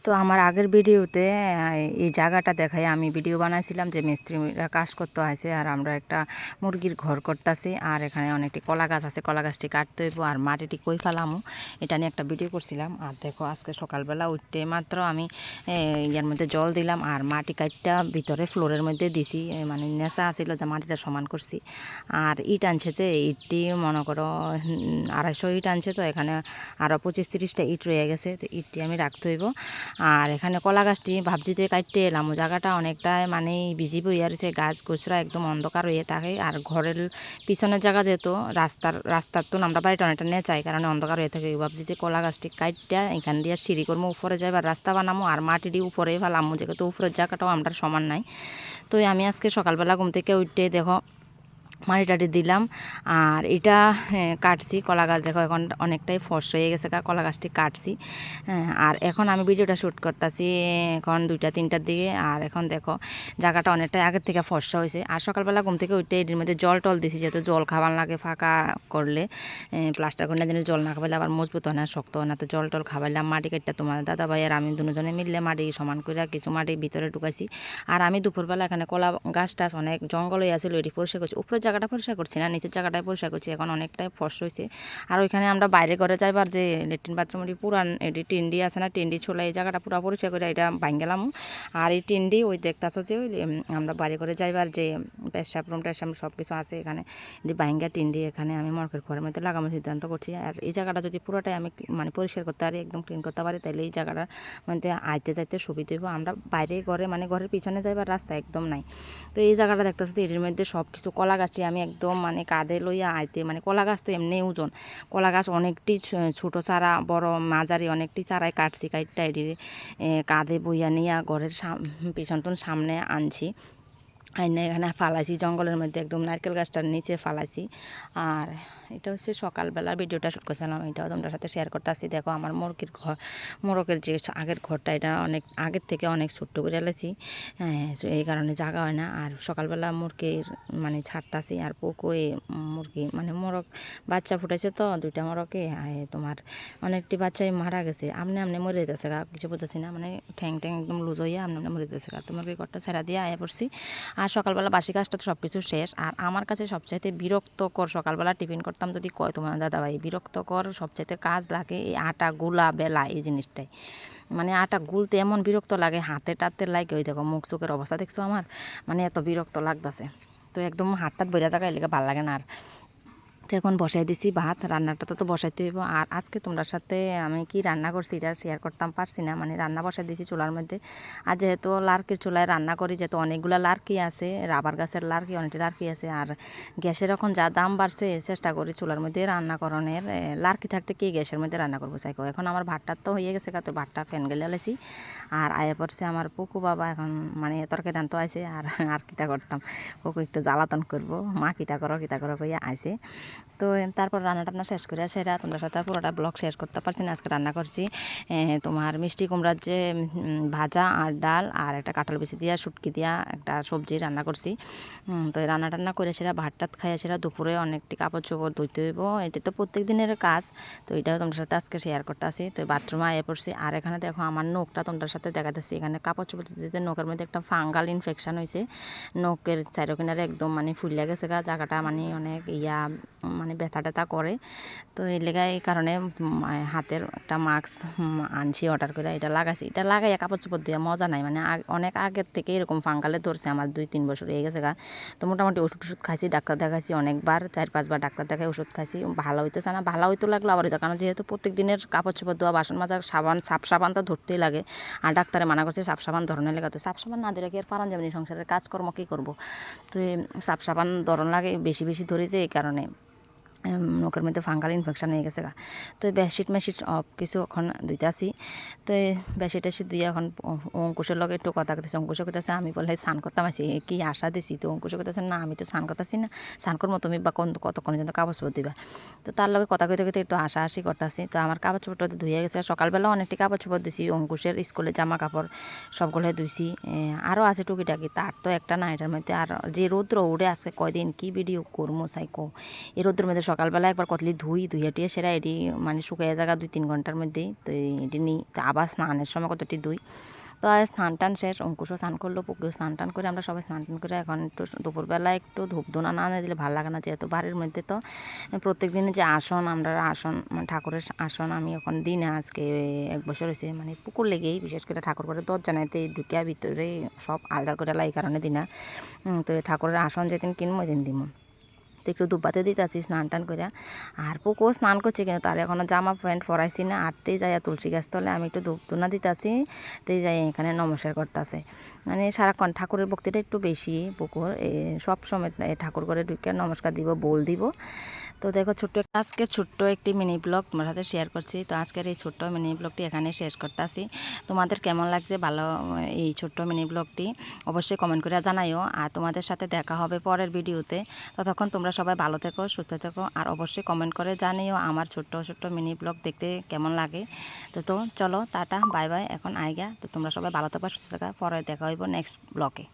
তো আমার আগের ভিডিওতে এই জায়গাটা দেখাই আমি ভিডিও বানাইছিলাম যে মিস্ত্রিরা কাজ করতে হয়েছে আর আমরা একটা মুরগির ঘর করতেছি আর এখানে অনেকটি কলা গাছ আছে, কলা গাছটি কাটতে হইব আর মাটিটি কই ফেলামো এটা নিয়ে একটা ভিডিও করছিলাম। আর দেখো আজকে সকালবেলা উঠতে মাত্র আমি ইয়ার মধ্যে জল দিলাম আর মাটি কাটটা ভিতরে ফ্লোরের মধ্যে দিছি, মানে নেশা আছিল যে মাটিটা সমান করছি। আর ইট আনছে যে ইটটি মনে করো 250 ইট আনছে, তো এখানে আরও 25-30টা ইট রয়ে গেছে, তো ইটটি আমি রাখতে হইব। আর এখানে কলা গাছটি ভাবজিতে কাটতে এলাম, জায়গাটা অনেকটাই মানে বিজি বইয়া রয়েছে, গাছ গোছরা একদম অন্ধকার হয়ে থাকে আর ঘরের পিছনের জায়গা যেহেতু রাস্তার তো আমরা বাড়িটা অনেকটা নেচাই কারণে অন্ধকার হয়ে থাকে। ভাবছি যে কলা গাছটি কাটটা এখান দিয়ে সিঁড়ি করবো, উপরে যাইবার রাস্তা বানামো আর মাটিটি উপরে ফেলামো, যেহেতু উপরের জায়গাটাও আমরা সমান নাই। তো আমি আজকে সকালবেলা ঘুম থেকে উঠতে দেখো মাটি টাটি দিলাম আর এটা কাটছি কলা গাছ। দেখো এখন অনেকটাই ফর্স হয়ে গেছে, কলা গাছটি কাটছি। আর এখন আমি ভিডিওটা শ্যুট করতেছি এখন 2টা-3টার দিকে। আর এখন দেখো জায়গাটা অনেকটাই আগের থেকে ফর্সা হয়েছে। আর সকালবেলা ঘুম থেকে উঠতে এটির মধ্যে জল টল দিছি, যেহেতু জল খাবার লাগে, ফাঁকা করলে প্লাস্টার করে যেন জল না খাবাইলে আবার মজবুত হয় না, শক্ত হয় না। তো জল টল খাবাইলাম, মাটি কাটটা তোমার দাদা ভাই আর আমি দুজনে মিললে মাটি সমান করে কিছু মাটি ভিতরে ঢুকাইছি। আর আমি দুপুরবেলা এখানে কলা গাছ টাছ অনেক জঙ্গল হয়ে আছে, এটি পরিষ্কার করছি। উপরে জায়গাটা পরিষ্কার করছি না, নিচের জায়গাটাই পরিষ্কার করছি, এখন অনেকটাই ফর্স হয়েছে। আর ওইখানে আমরা বাইরে ঘরে যাইবার যে লেট্রিন বাথরুমটি পুরান এটি টিন্ডি আছে না, টিন্ডি ছোলা এই জায়গাটা পুরো পরিষ্কার করে এটা ভাঙ গেলাম। আর এই টিন্ডি ওই দেখতেছ যে ওই আমরা বাইরে ঘরে যাইবার যে পেশাব রুম টেশাব সব কিছু আছে এখানে ভাঙ্গা টিন্ডি এখানে আমি মরকের ঘরের মধ্যে লাগানোর সিদ্ধান্ত করছি। আর এই জায়গাটা যদি পুরোটাই আমি মানে পরিষ্কার করতে পারি, একদম ক্লিন করতে পারি, তাহলে এই জায়গাটার মধ্যে আইতে যাইতে সুবিধা হইব। আমরা বাইরে ঘরে মানে ঘরের পিছনে যাইবার রাস্তা একদম নাই। তো এই জায়গাটা দেখতেছি এর মধ্যে সব কিছু কলা গাছটি আমি একদম মানে কাঁধে লইয়া আইতে, মানে কলা গাছ তো এমনি ওজন, কলা গাছ অনেকটি ছোটো চারা বড় মাঝারি অনেকটি চারাই কাটছি, কাটটা এটি কাঁধে বইয়া নিয়ে ঘরের পিছনটন সামনে আনছি, আইনে এখানে ফালাইছি জঙ্গলের মধ্যে একদম নারকেল গাছটার নিচে ফালাইছি। আর এটা হচ্ছে সকালবেলা ভিডিওটা শ্যুট করছিলাম, এটাও তোমাদের সাথে শেয়ার করতে আসছি। দেখো আমার মুরগির ঘর, মোরগের যে আগের ঘরটা এটা অনেক আগের থেকে অনেক ছোট্ট করে এলেছি, এই কারণে জায়গা হয় না। আর সকালবেলা মুরগির মানে ছাড়তাছি আর পুকুরে মুরগি মানে মোরগ বাচ্চা ফুটেছে, তো 2টা মোরগে তোমার অনেকটি বাচ্চাই মারা গেছে, আমনে আমনে মরে যেতেছে গা, কিছু বুঝতেছি না, মানে ঠ্যাং ট্যাং একদম লুজ হইয়া আমনে আমনে মরে যেতেছে গা। তো মুরগির ঘরটা ছেড়া দিয়ে আয়া পড়ছি। আর সকালবেলা বাসি কাজটা তো সব কিছু শেষ। আর আমার কাছে সবচাইতে বিরক্তকর সকালবেলা টিফিন করতাম যদি কয় তোমার দাদাভাই, বিরক্তকর সবচাইতে কাজ লাগে এই আটা গুলা বেলা, এই জিনিসটাই মানে আটা গুলতে এমন বিরক্ত লাগে, হাতে টাতে লাগে। ওই দেখো মুখ চোখের অবস্থা দেখছো আমার, মানে এত বিরক্ত লাগতেছে। তো একদম হাত টাত বইরা থাকা এলাকা ভালো লাগে না। আর তো এখন বসাই দিছি ভাত, রান্নাটা তো বসাইতে হইব। আর আজকে তোমরা সাথে আমি কি রান্না করছি এটা শেয়ার করতাম পারছি না, মানে রান্না বসাই দিছি চুলার মধ্যে। আর যেহেতু লার্কির চুলায় রান্না করি, যেহেতু অনেকগুলো লার্কি আছে, রাবার গাছের লার্কি অনেকটি লার্কি আছে, আর গ্যাসের এখন যা দাম বাড়ছে চেষ্টা করি চুলার মধ্যে রান্না করণের। লার্কি থাকতে কি গ্যাসের মধ্যে রান্না করবো চাইকো। এখন আমার ভাতটা তো হয়ে গেছে, তো ভাতটা ফ্যান গেলে আলেছি। আর আয়া পড়ছে আমার পুকু বাবা, এখন মানে তরকারি রান্তো আইছে। আর আর কিতা করতাম, পুকু একটু জ্বালাতন করবো, মা কিতা করো কইয়া আইছে। তো তারপর রান্না টান্না শেষ করে সেরা তোমাদের সাথে পুরোটা ব্লগ শেয়ার করতে পারছি না। আজকে রান্না করছি তোমার মিষ্টি কুমড়ার যে ভাজা আর ডাল আর একটা কাঁঠাল বিচি দিয়া শুটকি দিয়া একটা সবজি রান্না করছি। তো রান্না টান্না করে সেরা ভাত টাত খাইয়া সেরা দুপুরে অনেকটি কাপড় চোপড় ধুইতে হইব, এটা তো প্রত্যেক দিনের কাজ। তো এটাও তোমাদের সাথে আজকে শেয়ার করতে আসি। তো বাথরুমে আয়ে পড়ছি। আর এখানে দেখো আমার নখটা তোমাদের সাথে দেখাতেছি, এখানে কাপড় চোপড় দিতে নখের মধ্যে একটা ফাঙ্গাল ইনফেকশন হয়েছে, নখের চারো কিনারে একদম মানে ফুলিয়া গেছে গা, জায়গাটা মানে অনেক মানে ব্যথা ট্যাথা করে। তো এই লেগে এই কারণে হাতের একটা মাস্ক আনছি অর্ডার করে, এটা লাগাইছি। এটা লাগাইয়া কাপড় চোপড় দিয়ে মজা নাই, মানে অনেক আগের থেকে এরকম ফাঙ্গালে ধরছে আমার, 2-3 বছর হয়ে গেছে গা। তো মোটামুটি ওষুধ খাইছি, ডাক্তার দেখাইছি অনেকবার, 4-5 বার ডাক্তার দেখাই ওষুধ খাইছি, ভালো হইতেছে না। ভালো হইতে লাগলো আবার হইতো, কারণ যেহেতু প্রত্যেক দিনের কাপড় চোপড় ধোয়া, বাসন মাজা, সাপ সাবান তো ধরতেই লাগে। আর ডাক্তারে মানা করছে সাপ সাবান ধরনের লেগে, তো সাপ সাবান না ধরে কি আর পারান যাবে, সংসারের কাজকর্ম কী করবো। তো সাপ সাবান ধরন লাগে, বেশি বেশি ধরেছে, এই কারণে নখের মধ্যে ফাঙ্গাল ইনফেকশন হয়ে গেছে গা। তো বেডশিট মেশিট সব কিছু এখন ধুইতে আসি। তো বেডশিট টেশিট ধুয়ে এখন অঙ্কুশের লগে একটু কথা কইতেছে। অঙ্কুশে কইতেছে আমি বলে স্নান করতাম আছি, কি আশা দিছি। তো অঙ্কুশে কইতেছে না আমি তো স্নান করতেছি না, স্নান করবো তুমি বা কতক্ষণ পর্যন্ত কাপড় চোপড় দিবা। তো তার লগে কথা কইতে কইতে একটু হাসাহাসি করতেছি। তো আমার কাপড় চোপড়টা ধুয়ে গেছে, সকালবেলা অনেকটি কাপড় চোপড় ধুইছি, অঙ্কুশের স্কুলের জামা কাপড় সবগুলো ধুইছি। আরও আছে টুকিটাকি, তার তো একটা না এটার মধ্যে। আর যে রৌদ্র উড়ে আজকে কয়দিন কি ভিডিও করবো সাইকো, এই রৌদ্রের মধ্যে সকালবেলা একবার কতলি ধুইয়া টুয়ে সেরা এটি মানে শুকিয়ে জায়গা 2-3 ঘন্টার মধ্যেই তো এটি নিই, তো আবার স্নানের সময় কতটি ধুই। তো আর স্নান টান শেষ, অঙ্কুশও স্নান করলো, পুকুরেও স্নান টান করে আমরা সবাই স্নান টান করে এখন একটু দুপুরবেলা একটু ধূপধুনা না দিলে ভালো লাগে না, যেহেতু বাড়ির মধ্যে তো প্রত্যেক দিনে যে আসন আমরা আসন মানে ঠাকুরের আসন আমি এখন দিই না, আজকে 1 বছর হয়েছে মানে পুকুর লেগেই বিশেষ করে ঠাকুর করে দরজা নাইতে ঢুকিয়া ভিতরে সব আলদার করে লাই কারণে দিই না। তো ঠাকুরের আসন যেদিন কিনবো ওই দিন দিব। তো একটু দুপাতে দিতেছি স্নান টান করে, আর পুকুর স্নান করছে কিন্তু তার এখনও জামা প্যান্ট পরাইছি না, আরতেই যাই তুলসী গাছ তলে আমি একটু ধূপ ধুনা দিতেছি, তেই যাই এখানে নমস্কার করতেছে। মানে সারাক্ষণ ঠাকুরের ভক্তিটা একটু বেশি পুকুর সব সময় ঠাকুর করে ঢুকে নমস্কার দিব, বল দিব। তো দেখো আজকে ছোট্ট একটি মিনি ব্লগ তোমার সাথে শেয়ার করছি। তো আজকের এই ছোট্ট মিনি ব্লগটি এখানে শেষ করতেছি। তোমাদের কেমন লাগছে ভালো এই ছোট্ট মিনি ব্লগটি অবশ্যই কমেন্ট করে জানাইও, আর তোমাদের সাথে দেখা হবে পরের ভিডিওতে। ততক্ষণ তোমরা সবাই ভালো থেকো, সুস্থ থেকো, আর অবশ্যই কমেন্ট করে জানিও আমার ছোট্ট ছোট্ট মিনি ব্লগ দেখতে কেমন লাগে। তো চলো টাটা বাই বাই, এখন আইগা। তো তোমরা সবাই ভালো থাকো, সুস্থ থাকো, পরে দেখা হইব নেক্সট ব্লগে।